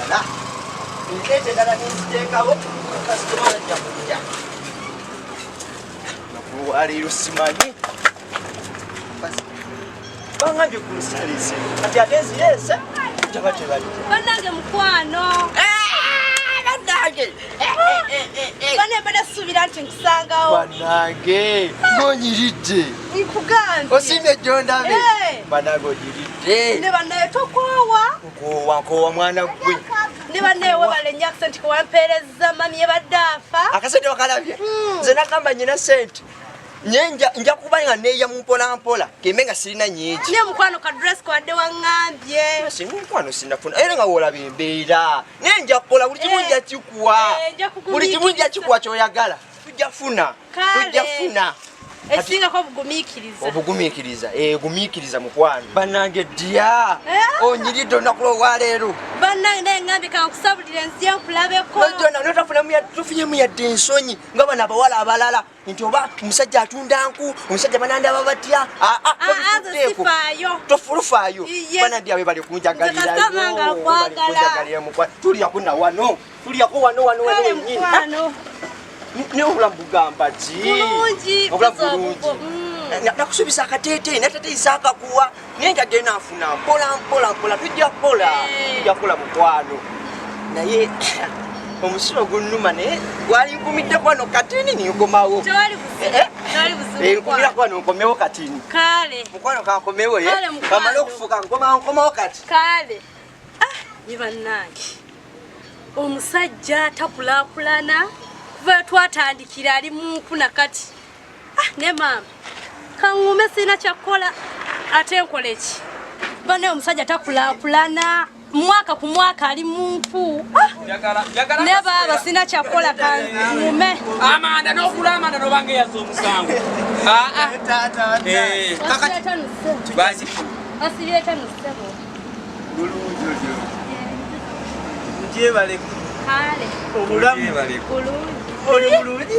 la. Nkete dala nziteekawo kasitoma ajja kujja. Nakuwaliro simanyi. Bangambye kumusalise. Kati ate nziyese. Taba tebali. Bannange mukwano. Bannange. Bane badasubira nti nkusangawo. Bannange. Ngonyiridde. Nkugambye. Osimye gyondabe. Bannange ogiridde. Ne bannaye tokoowa. Nkoowa mwana gwe. Ne bannaye wabalenya akasente kewampeereza mami yabadde afa. Akasente wakalabye? Nze nagamba nyina sente. Nja kuba nga neeya mu mpolampola kembe nga sirina nyingi. Ne mukwano ka dress kwadde waŋŋambye. Si mukwano sinafuna era nga woolaba embeera. Naye nja kukola buli kimu nja kikuwa. Buli kimu nja kikuwa ky'oyagala. Tujja funa. Tujja funa. Esingako obugumiikiriza. Obugumiikiriza. Gumiikiriza mukwano. Bannange ddiya. Onyiridde olunaku lw'olwaleero. Bannange naye ŋŋambye kankusabulire nzija nkulabeko. Nojjona notofunyemu yadde ensonyi nga bano abawala abalala nti oba omusajja atunda nku omusajja banandaba batya sifaayo tofulufaayo banandi abe bali kunjagalirayotulyako na wano tulyako wano wenyini ne obulamu bugamba ki obulamu bulungi nakusubisa akateeteeyi nateteeyisa akakuwa naye njadde naafuna mpola tujja kukola mukwano naye omusiro gunnuma naye gwali nkumiddeko wano katini ninkomawo nkumira wano nkomewo katini mukwano kankomewo kamale okufuuka nkomawo kati kale ne bannange omusajja takulaakulana kuva twatandikira ali munkuna kati ne maama kaŋŋume sirina kyakkola ate nkola eki bane omusajja takulaakulana mwaka ku mwaka ali munku ne baba sina kyakola kaŋŋume amanda n'okula amanda n'obanga eyaza omusango asireeta nusebo njebaleko kale obulamu oli bulungi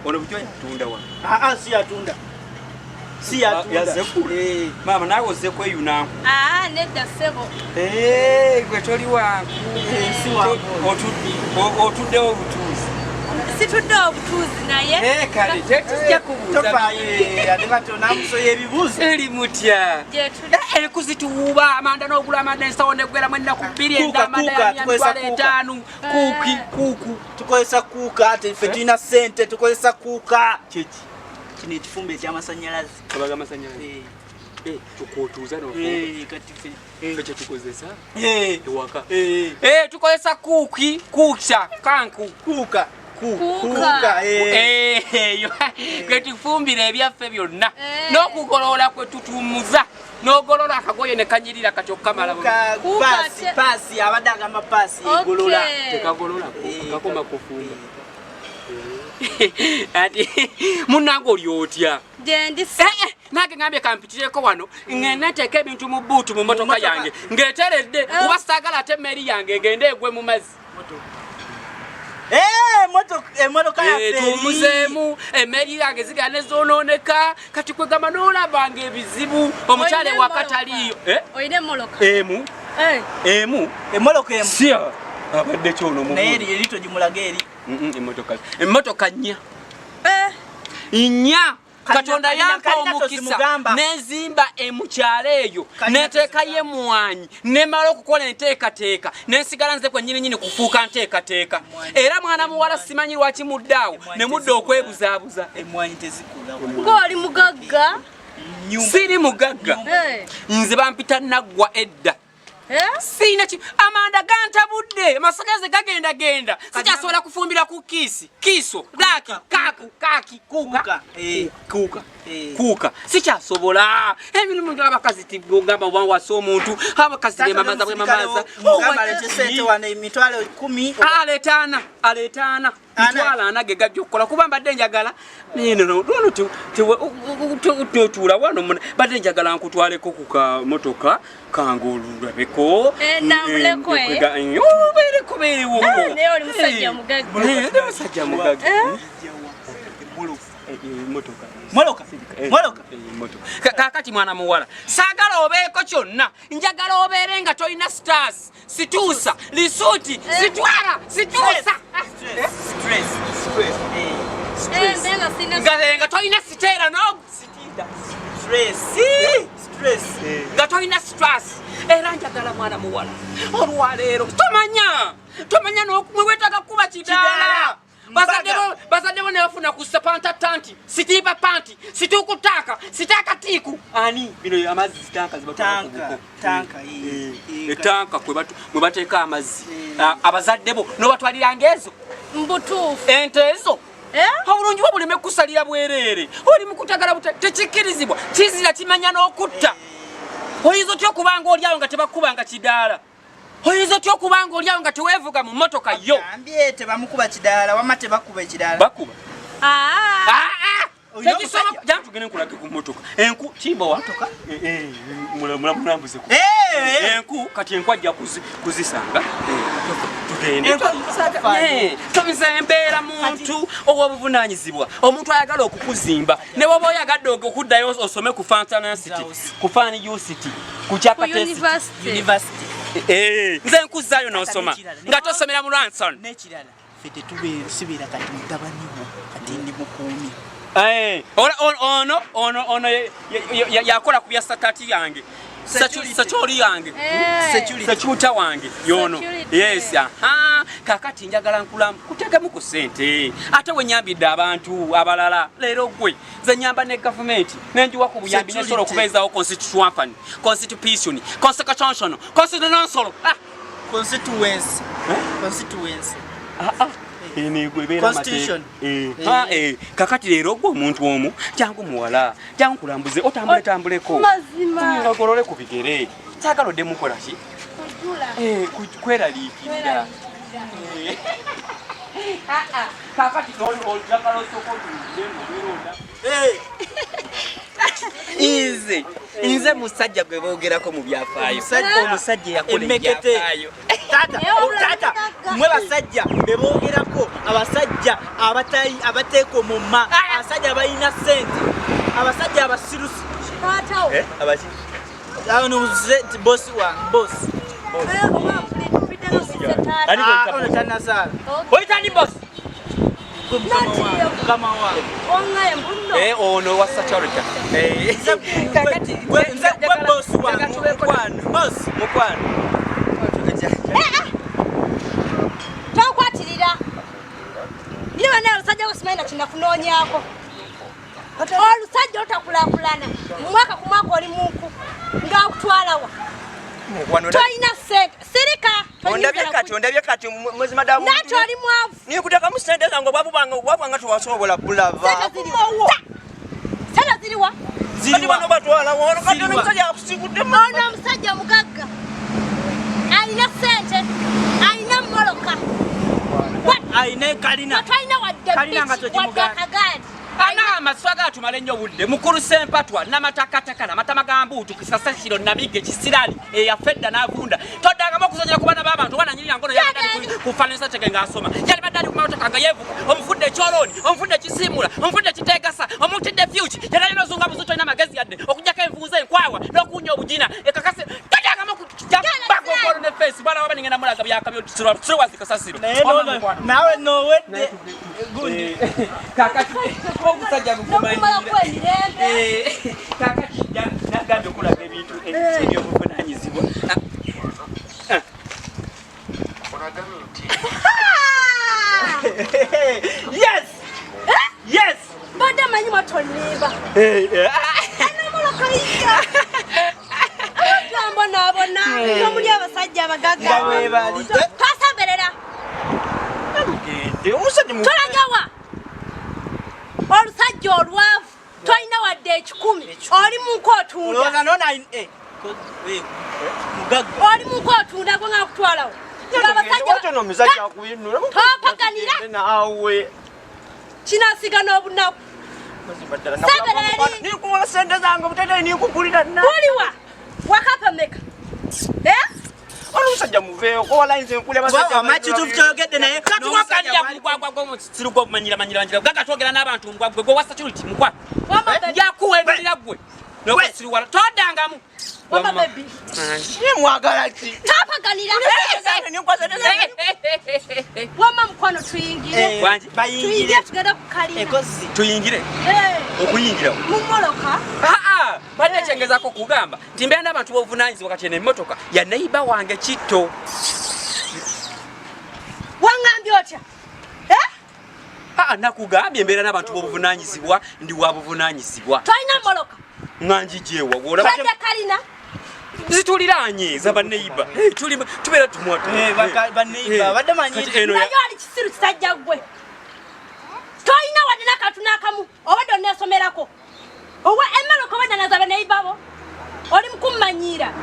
ono bujo yatunda wa si yatunda mama nawe ozze kweyunanku nedda sebo gwe toli wangu si wangu otuddewo obutuuzi situdde obutuuzi naye kale tetujja kubuuza tofaye ate kati onamusoya ebibuuzo eri mutya enkuzi tuwuuba amanda n'ogula amanda ensawo neggweramu ennaku bbiri endamanda emitwalo 5 kuuku tukozesa kuuka ate ffe tulina ssente tukozesa kuuka kiki kino ekifumba ekyamasanyalaze abaga amasanyalaze tukwotuuza kyetukozesa ewaka tukozesa kuukya kanku kuuka kwetufumbira ebyaffe byonna n'okugolola kwetutumuza n'ogolola akagoye ne kanyirira katyokamala paasi abadde agamba paasi egolola tekagolola kakoma kufumba ati munnange oli otya nange ngambye kampitireko wano ngenda nteeka ebintu mu buutu mu motoka yange ng'eteredde kuba saagala ate emmeri yange egende egwe mu mazzi emotoka tumuzeemu emmeri yange zigala nezonooneka kati kwegamba n'olabanga ebizibu omukyala ewakataliyo emu siya abadde kyono naye erito gimulaga eri emmotoka nnya katonda yampa omukisa nenzimba emukyalo eyo neteekayo emwanyi nemala okukola enteekateeka nensigala nze kwennyininyini kufuuka nteekateeka era mwana muwala simanyi lwaki muddaawo ne mudda okwebuzaabuza ng'oli mugagga siri mugagga nze bampita naggwa edda sina ki amanda gantabudde amasagaze gagenda sikyasobola kufumbira ku kiso black kaki kuuka sikyasobola emirimu abakazi tigamba wawasa omuntu abakazi bemamaza emitwalo 10 aleetaana mitwalo 4 ge gajja okukola kuba mbadde njagala totuula wano badde njagala nkutwaleko ku kamotoka kange olulabeko naye oli musajja mugagga Kakati mwana muwala sagala obeeko kyonna njagala obeere nga tolina stars situusa lisuuti sitwala situusa nga tolina siteera nga tolina stress era njagala mwana muwala olwaleero tomanya n'okumwewetaga kuba kidaala bazadde ne bafuna ku sapanta tanti sitiipa panti situukutaka sitakatiiku ani bino amazzi tanka mwe bateeka amazzi abazadde bo n'obatwaliranga ezo mbutuufu ente ezo obulungi bwo buleme kusalira bwereere oli mukutagala tekikkirizibwa kizira kimanya n'okutta oyinza otya okubanga oliawo nga tebakubanga kidaala oyinza otya okubanga oliawo nga teweevuga mu mmotoka yo tebamukuba kidaala wama tebakuba ekidaala bakuba tekisoboka jangu tugende nkulage ku mmotoka enku kimba watoka mulambuze enku kati enku ajja kuzisanga tugende tomiza embeera muntu ow'obuvunaanyizibwa omuntu ayagala okukuzimba ne woba oyagadde okuddayo osome ku Fantansity ku University ku Chapa University nze nkuzaayo n'osoma nga tosomera mu Ranson n'ekirala ffe tetubeera kati mutabaniwo kati ndi mukuumi ono yakola ku bya sakati yange sakyoli yange sekyuta wange yono yes kakati njagala nkulamu kutegemu ku ssente ate wenyambidde abantu abalala leero gwe ze nyamba ne gavumenti nenjiwa ku buyambi nesobola okubeezawo constitution Constitution. Kakati leero gwe omuntu omu jangu muwala jangu kulambuze otambuleko mazima ngolole ku bigere saagala odde mukola ki kweraliikirira kakati njagala osokoti nze musajja gwe boogerako mu byafaayo omusajja yakola ebyafaayo Tata, mwe basajja beboogerako abasajja abateeka omumma abasajja abalina ssente abasajja abasirusi abaki bosi wange bosi tanazaala oyitani bosi mukama wange ono wa security nze bosi wange mukwano tokwatirira niba naye olusajja wesimanyi nakinda kunoonyako olusajja otakulakulana mumwaka ku mwaka oli munku ngaakutwalawa tolina ssente sirika ondabye kati mwezi madamu nati oli mwavu nikutekamu ssente zange obwabwanga tewasobola bulava sente ziriwa bano batwalawo kati ono omusajja akusiguddemu ono omusajja mugagga alina ssente alina mmoloka aine kalina wadde akagaali amaswa gatumala ennyo budde mukulu sempatwa namatakataka namatama gambuutu kisasasiro nabige kisirani eyafedda n'avunda toddangamu okuzonyera ku baana b'abantu bananyirira ngono kufaanisa tege ng'asoma yali baddali ku mamotoka nga yeevuga omufudde ekyolooni omufudde ekisiimula omufudde ekiteegasa omutidde fyuki yalali nozunga buzu tolina magezi yadde okugjako envuuza enkwawa n'okunya obugina ekakase toddangamu bakokolo ne feesi bwana waba ningenda mulaga byakabyo sirowazi kasasiro nawe nowedde gundi kakati omusajja gukumanyira kakati nagambye okulaga ebintu ebyobuvunaanyizibwa yes badde amanyi mwatoniba anamulokaiya twambonabona nomuli abasajja abagagga twasemberera tolagawa olusajja olwavu tolina wadde ekikumi oli munku otunda oli munku otunda gwe nga kutwalawo topaganira kinasiga n'obunaku nikuwa sente zange buteteyi nikugulira buliwa wakapameka olusajja muve fe ko wala nze nkule basajja amachi tuvyogedde naye katuwakalira mugwagwa mu sirugo manyira gaga twogera n'abantu mugwagwe gwe wasa security mukwa yakuwendera gwe nokwesiri wala todangamu Mama baby. Ni mwagala ki? Tapagalira. Wama mkwano tuyingire. Wanje bayingire tugenda kukalira. Ekozi. Tuyingire. Okuyingira. Mumoloka. Bade chengezako kugamba. Timbea n'abantu bovunanyizibwa wakati ene motoka ya neighbor wange Kitto. Wangambye otya? Nakugambye mbeera n'abantu bovunanyizibwa ndi wabuvunanyizibwa. Toyina moloka. Nganji jewa wora bade kalina. Zituliranye za baneiba. Tubeera tumwatu. Baneiba bade manyi. Nayo ali kisiru kisajja gwe. Toyina wadde nakatuna akamu. Obadde onesomerako. Owa emaloka wadde naza baneiba bo. Oli mukumanyira.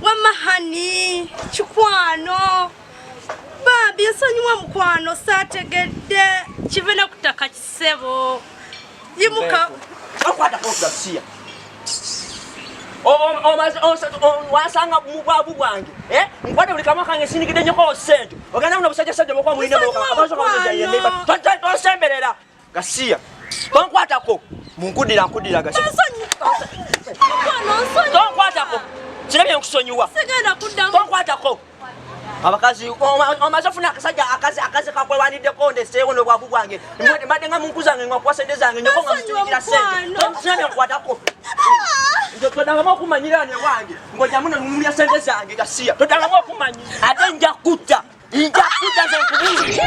Wamahani chikwano. Babi nsonyiwa mukwano saategedde kivena kutaka kisebo. Yimuka. Akwata ko Garcia. Wasanga mubwabu bwange nkwade buli kamwa kange sinigide nyoko sente ogenda muno busajja sajja mukwa mulinde boka abazo kange yende ba tonto semberera Garcia tonkwatako munkudira Garcia tonkwatako kirabye nkusonyiwa sigenda kuddamu tonkwatako abakazi omazafuna akazi kakwewanidde konde sewo no bwabu bwange mbadde nga munkuzange ngakwasende zange nyoko nga mutinikira sente tonkwatako nkwatako todanga okumanyira ne wange ngoja muno mumya sente zange Garcia todanga okumanyira ate nja kutta nze nkubuli